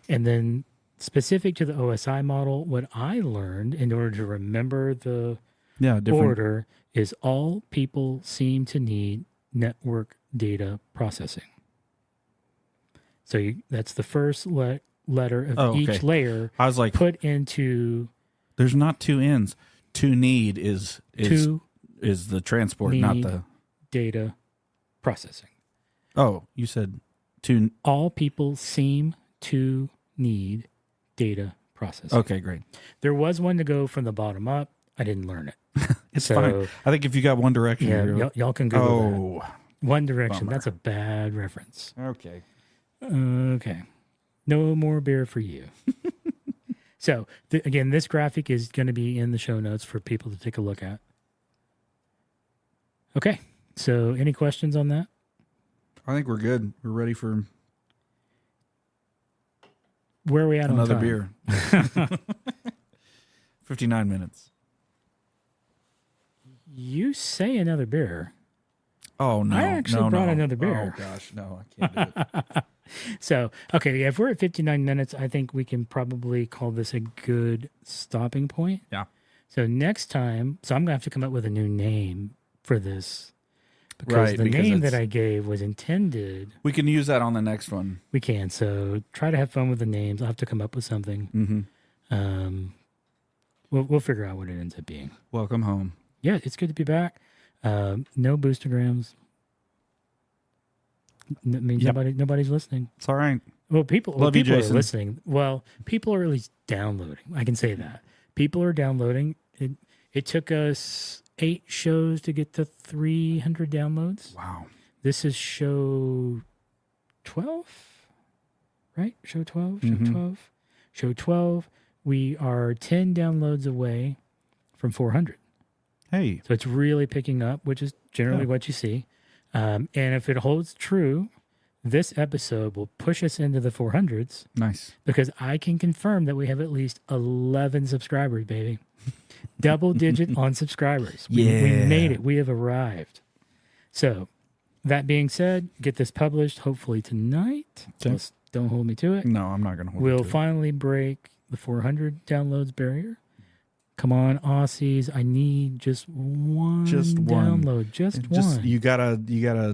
And then specific to the OSI model, what I learned in order to remember the Yeah, different. order is all people seem to need network data processing. So that's the first letter of each layer I was like, put into there's not 2 ends. To need is to the transport, not need the. data processing. Oh, you said to. All people seem to need data processing. Okay, great. There was one to go from the bottom up. I didn't learn it. It's So, fine. I think if you got One Direction, Yeah, y'all can Google that. oh, One Direction. bummer. That's a bad reference. Okay. Okay. No more beer for you. So, again, this graphic is going to be in the show notes for people to take a look at. Okay. So, any questions on that? I think we're good. We're ready for Where are we at another on time? beer. 59 minutes. You say another beer. Oh, no. I actually brought another beer. Oh, gosh. No, I can't do it. So, okay, yeah, if we're at 59 minutes, I think we can probably call this a good stopping point. Yeah. So next time, so I'm going to have to come up with a new name for this because Right, the because name that it's- I gave was intended. We can use that on the next one. We can. So try to have fun with the names. I'll have to come up with something. Mm-hmm. We'll figure out what it ends up being. Welcome home. Yeah, it's good to be back. No boostergrams. I mean, Yep. nobody's listening. It's all right. Well, people Love you, are Jason. listening. Well, people are at least downloading. I can say that. People are downloading. It took us 8 shows to get to 300 downloads. Wow. This is show 12, right? Show 12? Show Mhm. 12? Show 12. We are 10 downloads away from 400. Hey. So it's really picking up, which is generally what you see. And if it holds true, this episode will push us into the 400s Nice. because I can confirm that we have at least 11 subscribers, baby. Double digit on subscribers. We made it. We have arrived. So that being said, get this published hopefully tonight. Okay. Don't hold me to it. No, I'm not going to hold We'll you to it. finally break the 400 downloads barrier. Come on, Aussies. I need just one download. Just one. You gotta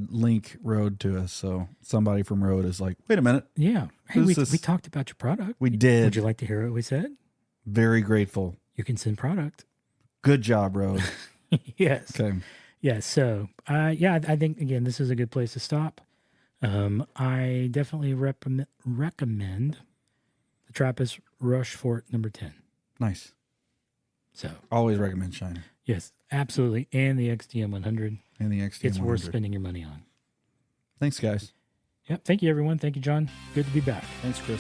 link Road to us, so somebody from Road is like, wait a minute. Yeah. Hey, Who's we this? talked about your product. We did. Would you like to hear what we said? Very grateful. You can send product. Good job, Road. Yes. Okay. Yes. So, I think, again, this is a good place to stop. I definitely recommend the Trappist Rochefort number 10. Nice. So, Always recommend Shiner yes, absolutely. And the XDM 100. and the XT. It's worth spending your money on. Thanks, guys. Yep. Thank you, everyone. Thank you, John. Good to be back. Thanks, Chris.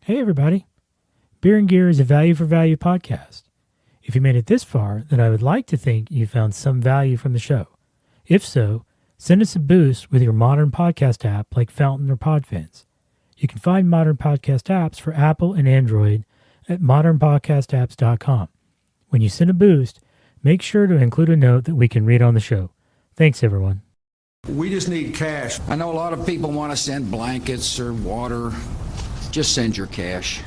Hey, everybody. Beer and Gear is a value for value podcast. If you made it this far, then I would like to think you found some value from the show. If so, send us a boost with your modern podcast app like Fountain or Podfans. You can find modern podcast apps for Apple and Android at modernpodcastapps.com. When you send a boost, make sure to include a note that we can read on the show. Thanks, everyone. We just need cash. I know a lot of people want to send blankets or water. Just send your cash.